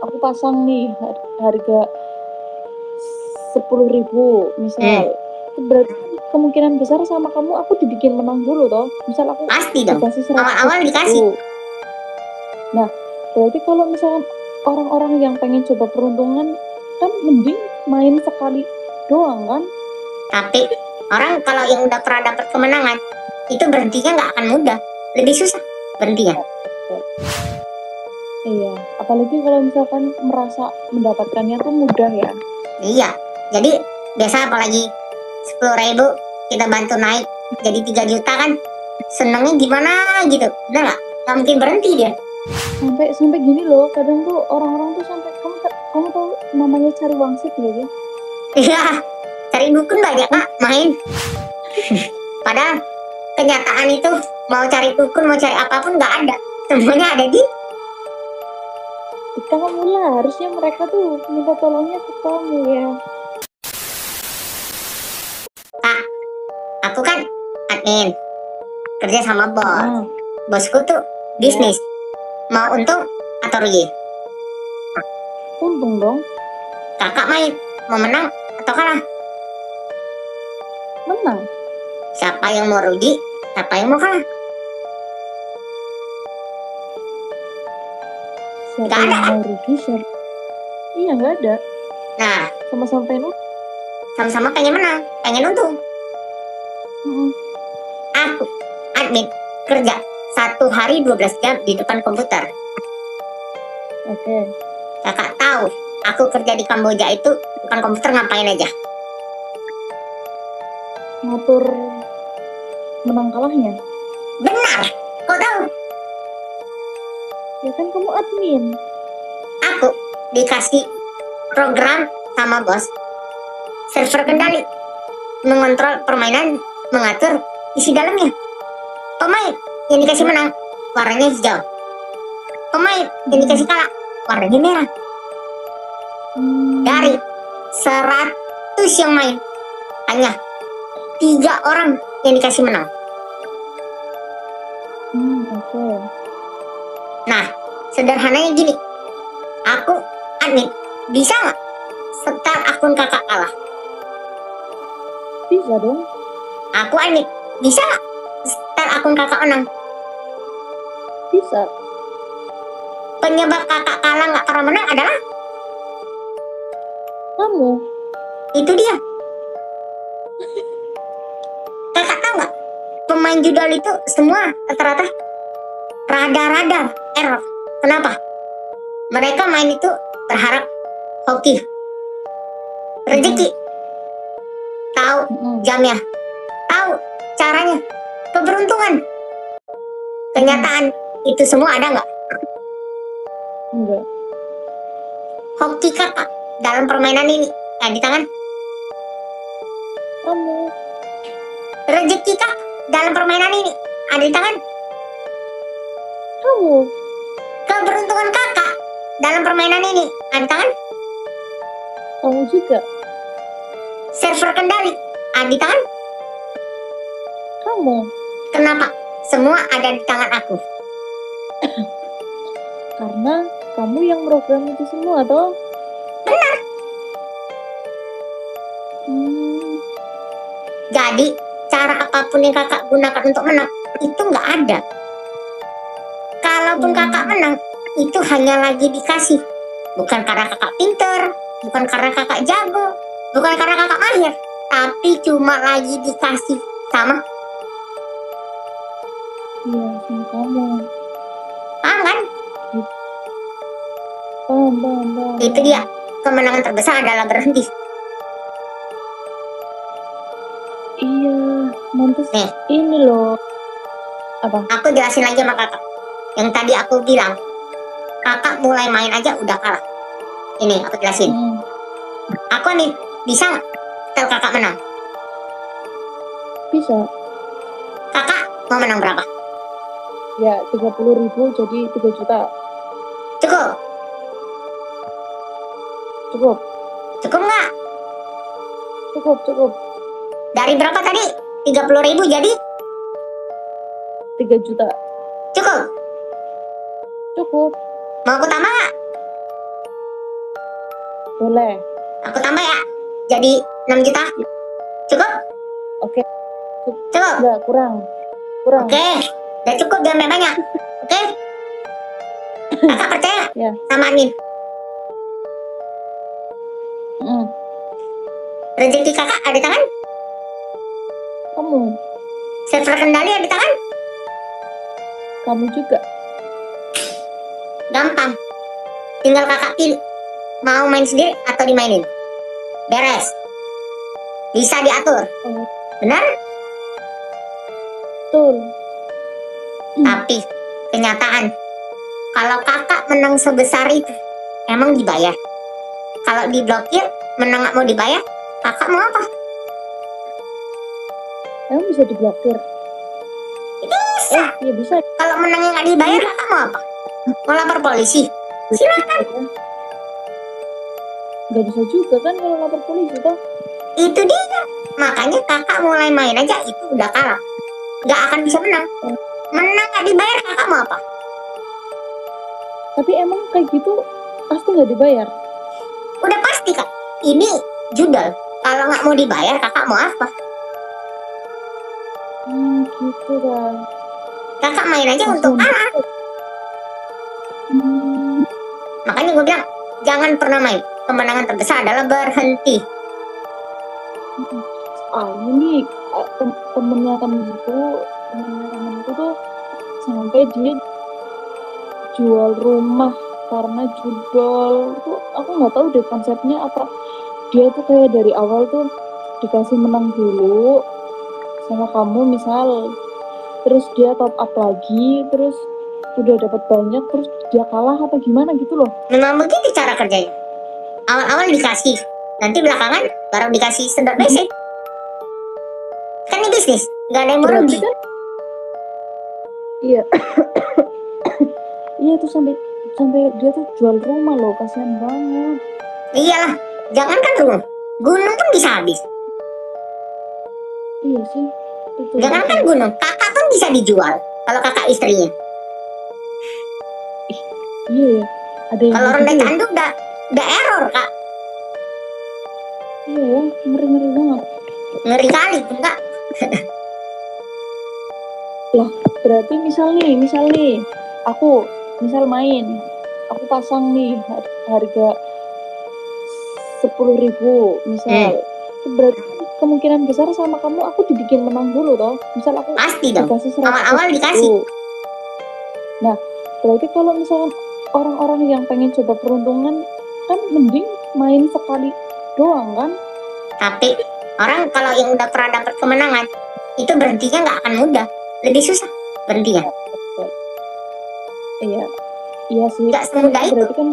aku pasang nih harga 10.000 misal, itu berarti kemungkinan besar sama kamu aku dibikin menang dulu toh. Misal aku Pasti dong. dikasih 100 Awal-awal dikasih. Nah, berarti kalau misalkan orang-orang yang pengen coba peruntungan kan mending main sekali doang kan? Tapi orang kalau yang udah pernah dapat kemenangan itu berhentinya nggak akan mudah, lebih susah berhentinya. Iya, apalagi kalau misalkan merasa mendapatkannya tuh mudah ya. Iya, jadi biasa apalagi 10.000 kita bantu naik jadi 3 juta kan, senengnya gimana gitu, udah nggak mungkin berhenti dia. Sampai gini loh, kadang tuh orang-orang tuh sampai kamu tahu namanya cari wangsit gak sih? Iya, cari dukun banyak kak main. Padahal kenyataan itu mau cari dukun mau cari apapun nggak ada, semuanya ada di kamu lah. Harusnya mereka tuh minta tolongnya ke kamu ya. Kak, aku kan admin kerja sama bos. Bosku tuh bisnis, mau untung atau rugi? Untung dong. Kakak main mau menang atau kalah? Menang. Siapa yang mau rugi, siapa yang mau kalah? Siapa Gak yang ada. mau rugi, siapa? Iya, nggak ada. Nah, sama-sama pengen sama-sama pengen menang, pengen untung. Aku admin kerja 1 hari 12 jam di depan komputer. Oke. Kakak tahu aku kerja di Kamboja itu bukan komputer ngapain aja? Ngatur menang kalahnya. Benar, kok tahu? Ya kan kamu admin. Aku dikasih program sama bos, server kendali, mengontrol permainan, mengatur isi dalamnya. Pemain yang dikasih menang warnanya hijau, pemain yang dikasih kalah warnanya merah. Dari 100 yang main hanya 3 orang yang dikasih menang. Oke. Nah, sederhananya gini, aku admin bisa nggak setel akun kakak kalah? Bisa dong. Aku admin bisa nggak setel akun kakak menang? Bisa. Penyebab kakak kalah nggak pernah menang adalah kamu. Itu dia. Kakak tahu nggak? Pemain judul itu semua rata-rata rada-rada error. Kenapa? Mereka main itu berharap hoki, rezeki, tahu jamnya, tahu caranya, keberuntungan. Kenyataan itu semua ada nggak? Enggak. Hoki kakak dalam permainan ini di tangan kamu. Rezeki kak dalam permainan ini ada di tangan kamu. Keberuntungan kakak dalam permainan ini ada di tangan kamu juga. Server kendali ada di tangan kamu. Kenapa semua ada di tangan aku? Karena kamu yang program itu semua toh. Benar. Jadi cara apapun yang kakak gunakan untuk menang itu nggak ada. Kalaupun kakak menang itu hanya lagi dikasih, bukan karena kakak pinter, bukan karena kakak jago, bukan karena kakak mahir, tapi cuma lagi dikasih sama sama kamu. paham kan? Paham. Itu dia, kemenangan terbesar adalah berhenti. Iya, mantas Nih, ini loh. Apa? aku jelasin lagi sama kakak. Yang tadi aku bilang, kakak mulai main aja udah kalah. Ini aku jelasin. Aku nih bisa nggak setel kakak menang? Bisa. Kakak mau menang berapa? Ya 30.000 jadi 3 juta. Cukup? Cukup. Cukup nggak? Cukup. Dari berapa tadi? 30.000 jadi 3 juta. cukup? Cukup. Mau aku tambah nggak? Boleh. Aku tambah ya, jadi 6 juta. Cukup? Oke. Cukup? Enggak, kurang. Oke, udah cukup, jangan banyak. Oke? Kakak percaya Ya. sama angin? Rezeki kakak ada di tangan? Kamu. Server kendali ada di tangan? Kamu juga. Gampang. Tinggal kakak pilih. Mau main sendiri atau dimainin? Beres. Bisa diatur. Benar? Betul. Tapi kenyataan, kalau kakak menang sebesar itu, emang dibayar? Kalau diblokir, menang nggak mau dibayar, kakak mau apa? Emang bisa diblokir? Bisa. Ya bisa. Kalau menangnya nggak dibayar, kakak mau apa? Mau lapor polisi? Silakan. Nggak bisa juga kan kalau lapor polisi toh? Itu dia. Makanya kakak mulai main aja itu udah kalah. Nggak akan bisa menang. Menang nggak dibayar, kakak mau apa? Tapi emang kayak gitu pasti nggak dibayar? Udah pasti kak. Ini judul. Kalau nggak mau dibayar, kakak mau apa? Gitu kan. Kakak main aja untuk kalah. Makanya gue bilang, jangan pernah main. Kemenangan terbesar adalah berhenti. Soalnya nih temennya temenku tuh sampai dia jual rumah karena judol. Tuh aku nggak tahu deh konsepnya apa. Dia tuh kayak dari awal tuh dikasih menang dulu sama kamu misal, terus dia top up lagi, terus udah dapat banyak, terus dia kalah apa gimana gitu loh. Memang begitu cara kerjanya. Awal-awal dikasih, nanti belakangan baru dikasih sedot basic. Kan ini bisnis, nggak ada yang mau rugi. Kan? Iya. Iya tuh sampai dia tuh jual rumah loh, kasihan banget. Iyalah, jangankan rumah, gunung pun bisa habis. Iya sih. Jangankan gunung, kakak pun bisa dijual kalau kakak istrinya. Iya ya, ada yang kalau rendah gitu ya? candu udah error kak. Iya ya, ngeri banget. Ngeri kali, enggak? Lah, berarti misal nih, aku main, aku pasang nih harga 10.000 misal. Itu berarti kemungkinan besar sama kamu aku dibikin menang dulu toh. Misal aku pasti dong, dikasih 100 awal-awal dikasih. Nah, berarti kalau misalkan orang-orang yang pengen coba peruntungan kan mending main sekali doang kan? Tapi orang kalau yang udah pernah dapat kemenangan itu berhentinya nggak akan mudah, lebih susah berhentinya. Iya sih. Nggak semudah itu. Berarti kan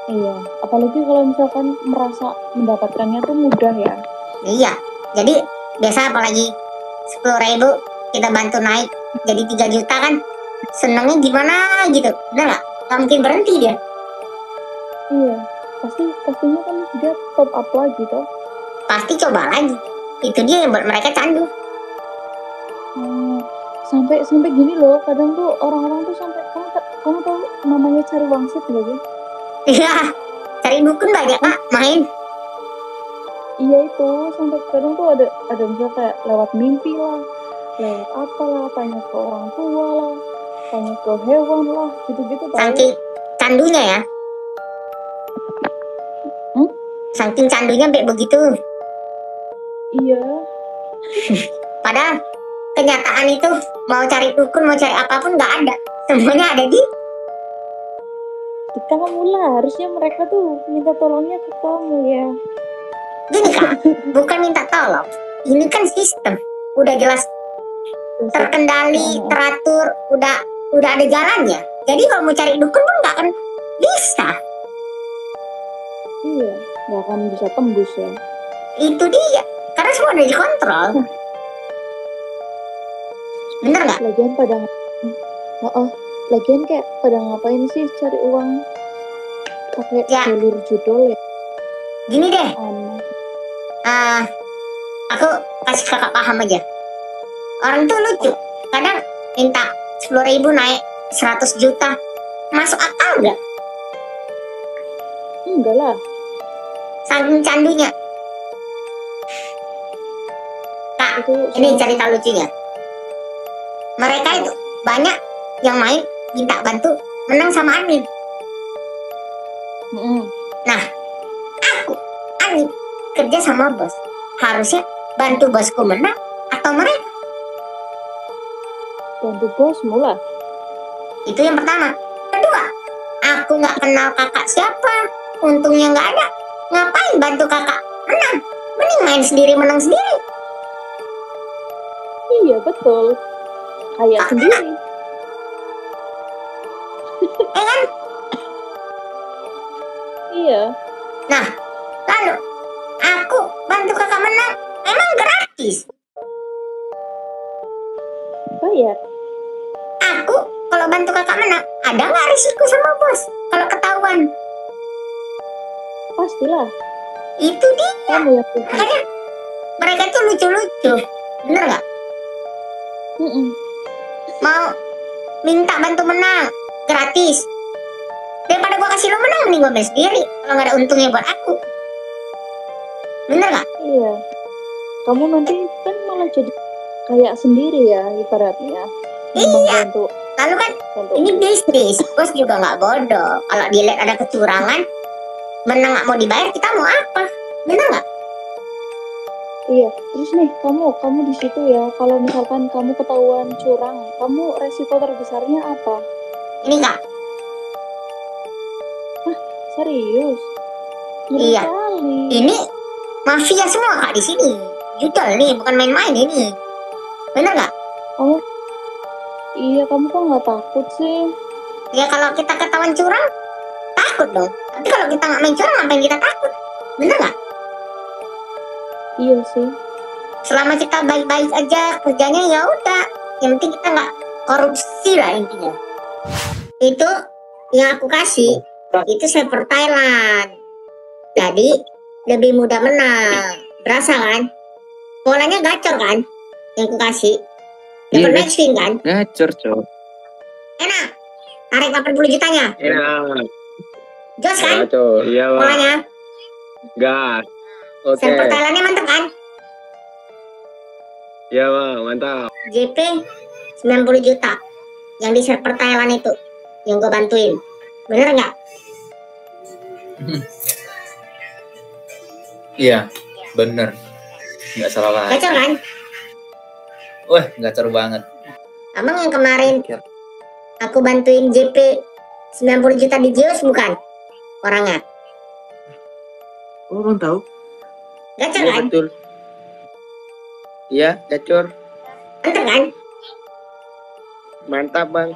iya, apalagi kalau misalkan merasa mendapatkannya tuh mudah ya. Iya, jadi biasa apalagi 10.000 kita bantu naik jadi 3 juta kan, senengnya gimana gitu, bener nggak? Nggak mungkin berhenti dia. Iya, pastinya kan dia top up lagi toh. Pasti coba lagi. Itu dia yang buat mereka candu. Sampai gini loh, kadang tuh orang-orang tuh sampai kamu tahu namanya cari wangsit gak sih? Iya, cari dukun banyak kak main. Iya itu, sampai kadang tuh ada misalnya kayak lewat mimpi lah, lewat apalah, tanya ke orang tua lah, tanya ke hewan lah, gitu-gitu tahu. Saking candunya ya. Saking candunya sampai begitu. Iya. Padahal kenyataan itu mau cari dukun, mau cari apapun nggak ada. Semuanya ada di kamu lah. Harusnya mereka tuh minta tolongnya ke kamu ya. Gini kak, bukan minta tolong. Ini kan sistem, udah jelas terkendali, teratur, udah ada jalannya. Jadi kalau mau cari dukun pun nggak akan bisa. Iya, nggak akan bisa tembus ya. Itu dia, karena semua udah dikontrol. Bener nggak? Lagian kayak pada ngapain sih cari uang pakai jalur judul ya? Gini deh, aku kasih kakak paham aja. Orang tuh lucu, kadang minta 10.000 naik 100 juta, masuk akal nggak? Enggak lah. Saking candunya. Kak, Itu ini cerita lucunya. Mereka itu banyak yang main minta bantu menang sama admin. Nah, aku admin kerja sama bos. Harusnya bantu bosku menang atau mereka? bantu bosmu lah. Itu yang pertama. Kedua, aku nggak kenal kakak siapa. Untungnya nggak ada. Ngapain bantu kakak menang? Mending main sendiri menang sendiri. Iya betul. Kayak sendiri. Kan? Iya. Nah, lalu aku bantu kakak menang. Emang gratis. Bayar. Aku kalau bantu kakak menang, ada nggak risiko sama bos? Kalau ketahuan, Pastilah. itu dia. Kamu yang rugi. Makanya mereka tuh lucu-lucu. Bener nggak? Mau minta bantu menang gratis, daripada gua kasih lo menang, mending gua main sendiri kalau nggak ada untungnya buat aku. Bener nggak? Iya. Kamu nanti kan malah jadi kayak sendiri ya ibaratnya. Iya. Bantu. Lalu kan Bantu. ini bisnis, bos juga nggak bodoh. Kalau dilihat ada kecurangan, menang nggak mau dibayar, kita mau apa? Bener nggak? Iya. Terus nih kamu di situ ya. Kalau misalkan kamu ketahuan curang, kamu resiko terbesarnya apa? Ini kak, Serius? Ngeri Iya. kali. ini mafia semua kak di sini. Judul nih, bukan main-main ini. Bener nggak? Kamu Iya, kamu kok nggak takut sih? Ya kalau kita ketahuan curang, takut dong. Tapi kalau kita nggak main curang, ngapain kita takut? Bener nggak? Iya sih. Selama kita baik-baik aja kerjanya, ya udah. Yang penting kita nggak korupsi lah intinya. Itu yang aku kasih, itu server Thailand. Jadi lebih mudah menang. Berasa kan? Polanya gacor kan? Yang aku kasih. Dapat Iya. matching kan? Gacor, cok. Enak. Tarik 80 jutanya. Enak. Jos kan? Gacor. Iya, Bang. Polanya. Gas. Oke. Server Thailandnya mantap kan? Iya, Bang. Mantap. JP 90 juta yang di server Thailand itu yang gue bantuin. Bener nggak? Iya, bener. Nggak salah lagi. Gacor kan? Wah, gacor banget. Abang yang kemarin aku bantuin JP 90 juta di Zeus bukan? Orangnya. Oh, Bang tahu? Gacor Iya, kan? betul. Iya, gacor. Mantap kan? Mantap, Bang.